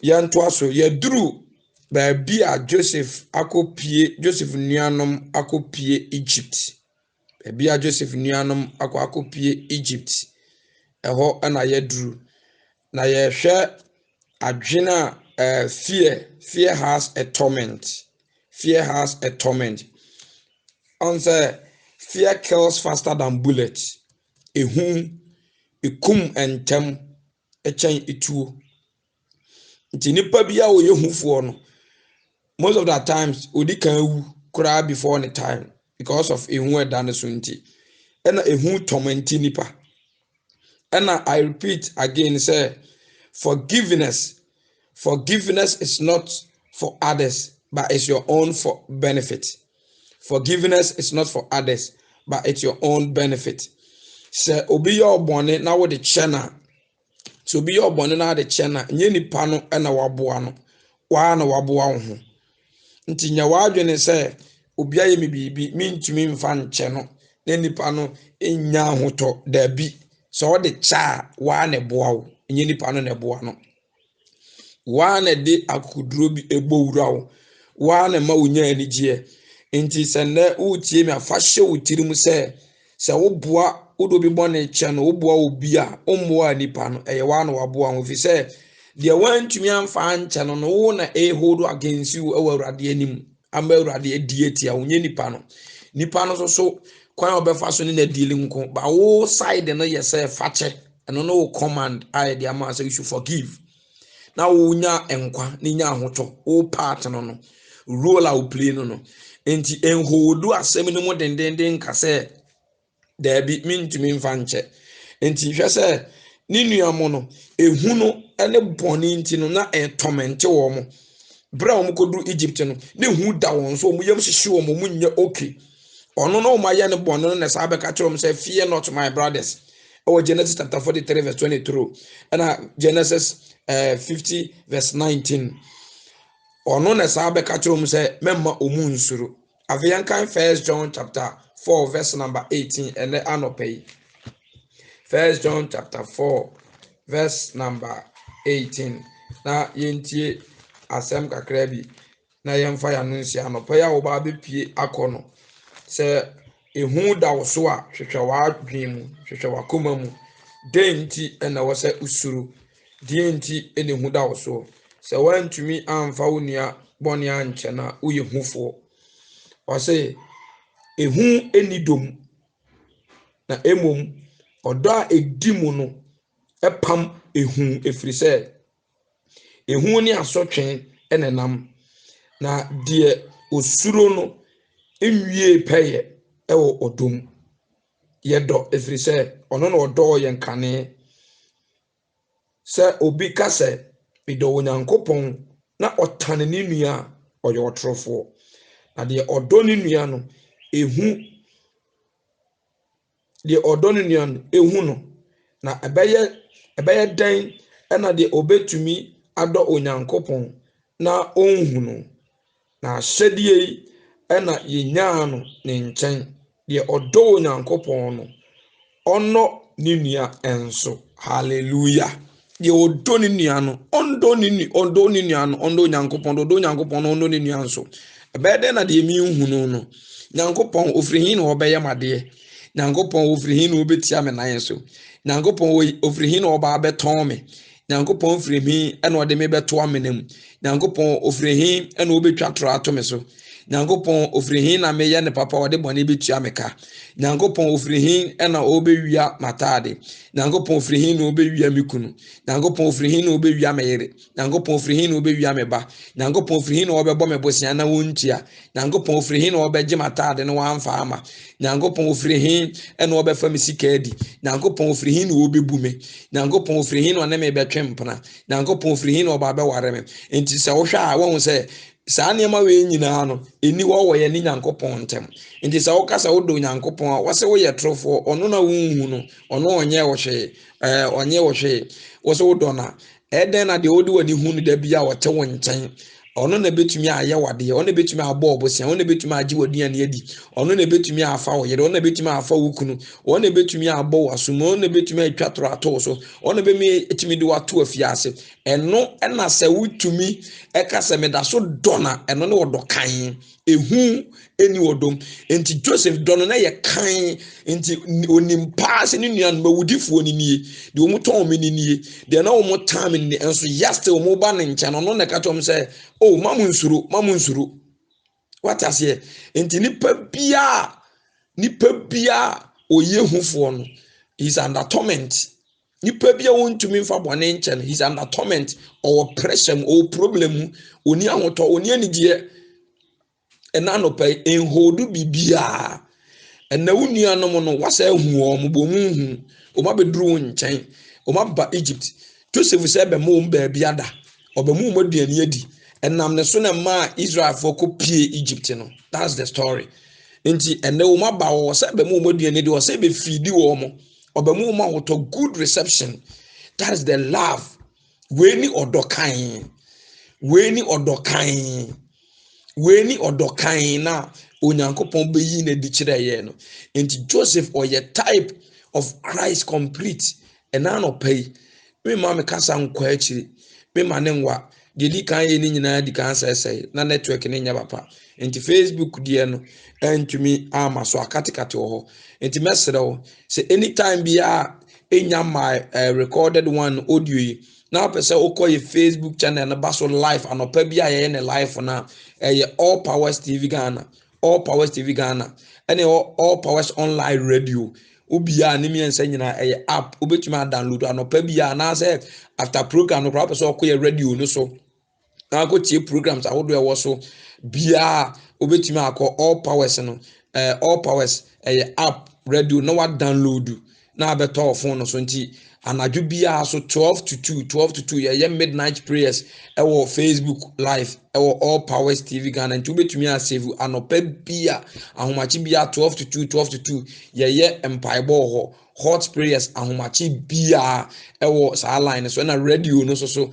Yantoaso ye duru baabi a Joseph Joseph nuanom akopie Egypt. Baabi a Joseph nuanom akopie Egypt. Eho na ye duru. Na ye hwe adwena fear has a torment. Fear has a torment. Answer, fear kills faster than bullets. Ehu ekum entem echen etuo. Nti nipa bia wo yehufuo no, most of the times odi kan wu kura before the time because of ehu edane so nti. Ena ehu tormenti nipa. Ena I repeat again, say forgiveness is not for others, but it's your own for benefit. Forgiveness is not for others, but it's your own benefit. Se obi your bone na wo de chena. So obi your bone na de chena, nye nipa no na waboa no. Wa na waboa wo ho. Nti nya wadwene se obi aye me bibi mintumi mfa nche no. Na nipa no enya hoto da bi. So wo de cha wa na boa wo. Nye nipa no na boa no. Wa na de akuduro bi ebo wura wo. Wa na ma wonya anigye. Nti sene utie me afahye utirim se wo boa wodo bi bone che no wo boa obi a ommoa nipa no eye wa na waboa ho fi se de wantumi amfa anche no no wo na hold against you ewa urade anim amba urade adietia wonye nipa no so kwan obefa so ne na dealing ko ba wo side no yese fache eno no command I de ama say you should forgive na wo nya enkwa ne nya ahoto wo part no role a wo play no enti enhodu asem no mo dendenden ka se da bi mintumi mfa nche enti hwe se ni nuamo no ehu no ene boni nti no na torment wo mo bra wo kodu Egypt no ne hu da won so mo yam hihye wo mo munye okay ono no ma ye ne boni no na sabe ka kire say fear not my brothers. Genesis chapter 43 verse 23 and Genesis 50 verse 19. Ono na sabe ka kire say memma omu nsuru. Avian kan 1 John chapter 4 verse number 18 and the anopay. 1 John chapter 4 verse number 18. Na yentie asem kakra bi na yemfa ya nunsi anopay a wo ba be pie akono. Se ehu da wo so a hwehwe wa adwen mu, hwehwe wa koma mu. Denti ena wo se usuru. Denti ene hu da wo so. Se wantumi amfa wo nia bone anche na wo yehufo. O se ehu enidom na emom odo a edimu no epam ehu efrise ehu ni asotwen enenam na de osuro no enwie peye ewo odom yedo efrise ono no odo ye nkane se obi kase bido onyankopon na otane ni nua oye otrofo na de odo ni nua no ehu de odo ni nua no ehu no na ebeye dan ena de obetumi ado onyankopon na onhu no na hyedie ena yenyaa no ne nchen de odo onyankopon no ono ni nua enso. Hallelujah. De odo ni nua no ondo ni nua no ondo onyankopon odo onyankopon no ondo ni nua enso. Ebede na de mi hu no nyankopon ofrihin no obeye made. Nyankopon ofrihin no obetia me nan so. Nyankopon ofrihin no oba beton me. Nyankopon ofrihin ena ode me beto amenam. Nyankopon ofrihin ena obetwa tro ato me so. Nyankopon ofrihin na meye ne papa ode bone betua meka. Nyankopon ofrihin ena obewia matade. Nyankopon ofrihin no obewia mikunu. Nyankopon ofrihin no obewia meyere. Nyankopon ofrihin no obewia meba. Nyankopon ofrihin no obebo me bosia na wontia. Nyankopon ofrihin no obeje matade no wamfa ama. Nyankopon ofrihin ena obefa me sika adi. Nyankopon ofrihin no obebu me. Nyankopon ofrihin no na me betwempna. Nyankopon ofrihin no oba be ware me. Enti se wo hwa a wo se saa niema we nyina no eni wo ye ni nyankopon ntem. Enti sa wo kasa wo do nyankopon a wo se wo ye trofo ono na wonhu no ono onye wo hwe onye wo hwe wo se wo do na eden na de odi wani hu ni da bia wo te wo nchen ono na betumi aye wade ono betumi abọ obosia ono betumi agi waduane adi ono na betumi afa wo yere ono na betumi afa wo kunu ono na betumi abọ wasum ono na betumi atwatoro ato so ono be me etumi de wato afiase eno na se wutumi eka se me da so dona eno ne wodo kan ehu eni wodom enti Joseph dono na ye kan enti onimpa se ne nuan mawudifo ni nie de omu ton me ni nie de na omu time ni enso yaste omu ba ne nche no na ka tom se oh mamu nsuru what as here enti nipa bia oye hufo no he's under torment nipa bia wontumi mfa bone nche no he's under torment or pressure or problem oni ahoto oni anigye ena no pay enhodu bibia ena wunua no mo no wasa hu o mo bomu hu o ma bedru nchen o ma ba Egypt Joseph se be mo mba bia da obamu mo aduane adi enam ne so na ma Israel for ko pie Egypt no that's the story enti ena o ma ba wo se be mo aduane adi o se be feedi wo mo obamu ma wo to good reception that is the love weni odokan weni odokan na onyankopon be yi na di kire ye no enti Joseph or ye type of Christ complete ena no pay me ma me kasa nkwa akiri me ma ne nwa de di kan ye ni nyina di kan sese na network ne nya papa enti Facebook die no entumi ama so akatikati ho enti mesere ho say anytime bia enya my recorded one audio now person okoye Facebook channel na baso live anopa bia ye ne live na All Powers TV Ghana and All Powers online radio ubia ni mi ense nyina app obetuma download anopa bia na say after program no person okoye radio no so na go tie programs awodo e wo so bia obetuma akọ All Powers no All Powers app radio no wa download na abeto phone no so nti anadwo bia so 12 to 2 ye midnight prayers ewo Facebook live ewo All Powers TV Ghana nti obetumi asave anopa bia ahomachi bia 12 to 2 ye empaibo ho hot prayers ahomachi bia ewo sa line so na radio no so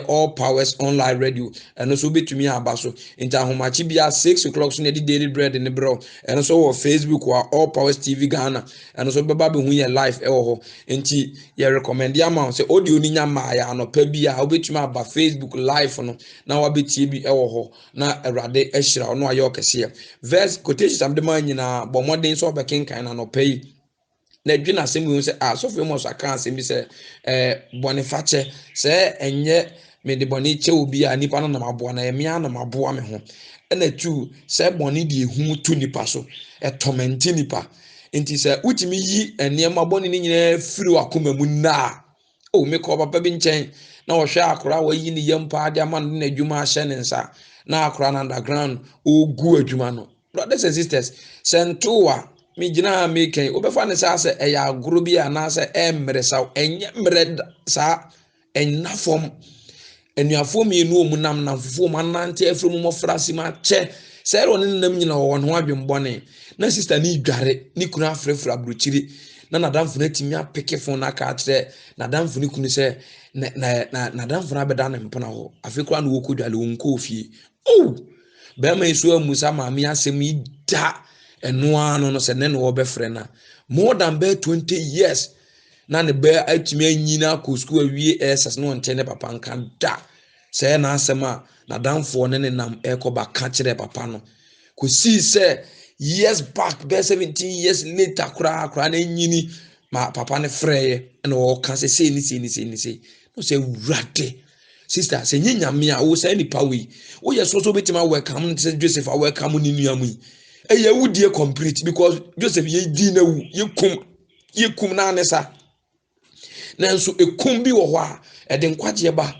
All Powers online radio eno so betumi aba so nti ahomachi bia 6 o'clock so na di daily bread ne bro eno so wo Facebook wa All Powers TV Ghana eno so beba be hu ye live ewo ho nti ye recommend ya ma say audio ni nya ma ya anopa bia obetumi aba Facebook live no na wa betie bi ewo ho na erade ehira no ayo kese verse quotations am de man nyina bo modern so be kenkan na no pay na dwena asem say so fe mo so aka asem bi say boniface say enye me de boni che obi a nipa no na maboa na eme na maboa me ho na tu say boni de ehu tu nipa so torment nipa enti say utimi yi enema boni ni nyina firi wakoma mu na o me ko papa bi nchen na wo hwe akora wa yi ni yempa ade ama na adwuma ahye ne nsa na akora na underground ogu adwuma no brothers and sisters sentowa mi gina meken obefa ne sa se eya agoro bi ana se emre sa enye mre sa ennafom enuafom yenu omunam na fofom anante afremu mofrasi ma che se ro ne nam nyina wo no adwembone na sister ni dware ni kuna afrefra bruchiri na nadamfo na timi apeke fon na ka atre nadamfo ni kunu se na nadamfo na beda na mpona ho afekura na woku dwale wonko ofie oh be ma isu amusa ma mi asem ida eno ano no se ne no obefre na more than 20 years na ne be atimi anyina ko school awie SS no ntene papa nka da se na asema nadamfo ne nam ekoba ka kire papa no ko si se years back be 17 years later kura na nyini ma papa ne freye na o kan se ni no say rade sister se nyanyame a wo say ni pawe wo ye so betima welcome say Joseph a welcome ni nuamu eye wudie complete because Joseph ye di na wu ye kum na anesa nanso ekum bi wo ho a ede nkwaje ba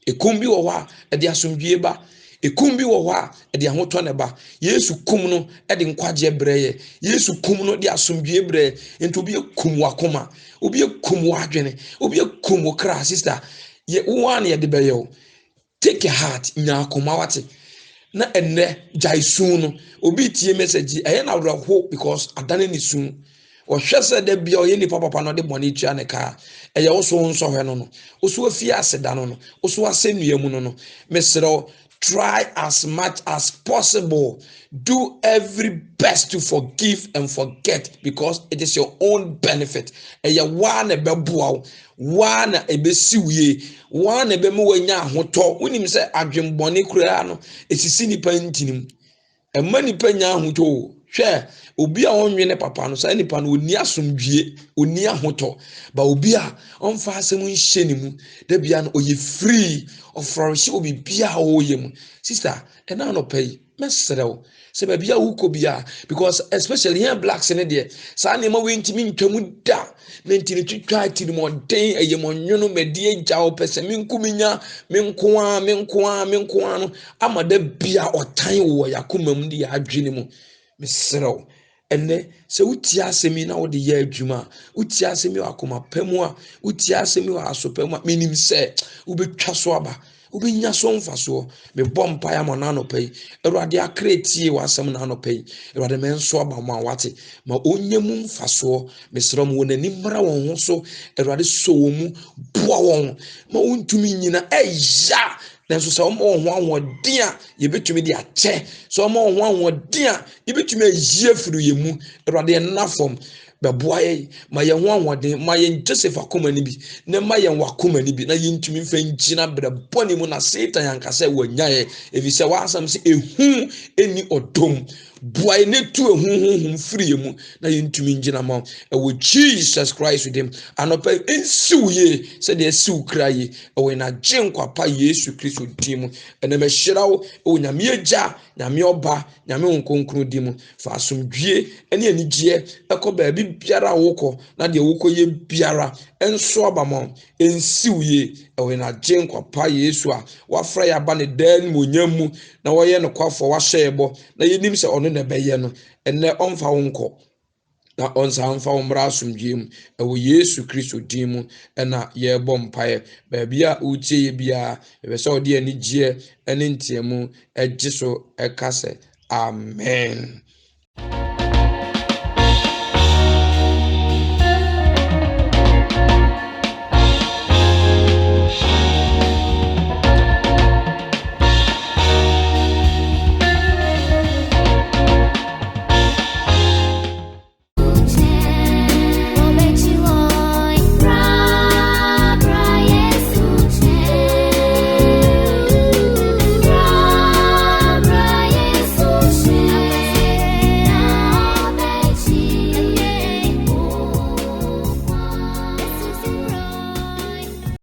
ekum bi wo ho a ede asomdwie ba ekum bi wo ho a ede ahoto ne ba Yesu kum no ede nkwaje breye Yesu kum no de asomdwie breye ento bi ekum wakoma obi ekum wadwene obi ekum okra sister ye one ye de beyo take a heart nya akoma wate na enne jaisu no obi tie message na wraho because adane ni sun o hwese de bia o ye ni papa no de boni tua ne ka wo so nso hwe no no o so afia aseda no no o so asenuamu no no mesero try as much as possible. Do every best to forgive and forget, because it is your own benefit. Eya wana bebuaw, wana ebesiwie, wana ebemu wanya ahoto. Unim se adwembone kura no esisi nipa ntinim. Ema nipa nya ahoto. Hwe obi a onwene papa no sa nipa no oni asomdwie, oni ahoto. Ba obi a onfa asem nhye ni mu, da bia no oye free of flourish obi bia oye mu. Sister, ena no pay mesrew se ba bia wo bia, because especially here blacks in there sa na ma we ntimi ntwamu da na ntini twitwa atini mo den ayemonwono medie jawo pese menkuminya menkoa no amada bia otan wo yakoma mu de adwene mu mesrew. Ene se uti asemi na wo de ye adwuma, uti asemi akoma pamu a, uti asemi wa asopamu a, menim se ubetwa so aba, ubenya so mfaso. Me bompa ya mona no pay Erade akreti wa asem na no pay Erade menso aba ma wate ma onyemu mfaso. Mesrom wo nani mra won ho so, Erade so wo mu boa won ma untumi nyina eya. Nanso sa omo ho anwodin a yebetumi de ache, so omo ho anwodin a yebetumi ayie furu yemu. Erade na fom beboa ye ma ye ho anwodin, ma ye Joseph akoma ni bi na ma ye wakoma ni bi na ye ntumi mfa ngina breboni mu na Satan yankasa wanya ye efise wa asam se ehu eni odom. Boa ye ne tu ehu firi yemu na ye ntumi ngina ma e Jesus Christ with him anopa ensiuye se de esiu kraye e na gyenkwapa Yesu Kristo dimu. Ene me hyirawo e nyame agya, nyame oba, nyame nkonkron dimu. Fa asomdwie ene anigye ekọ baabi biara wokọ na de wokọ ye biara enso abamo ensiuye e na gyenkwapa Yesu a wafra ya ba ne dan monyamu na woye no kwafo wahyebo na yenim se ono na beye no ene omfa wonko na onsa amfa umra asomdwem ewo Yesu Kristo dimu ena ye bompae baabia utie ye bia ebese odi anigye ene ntiemu egiso ekase amen.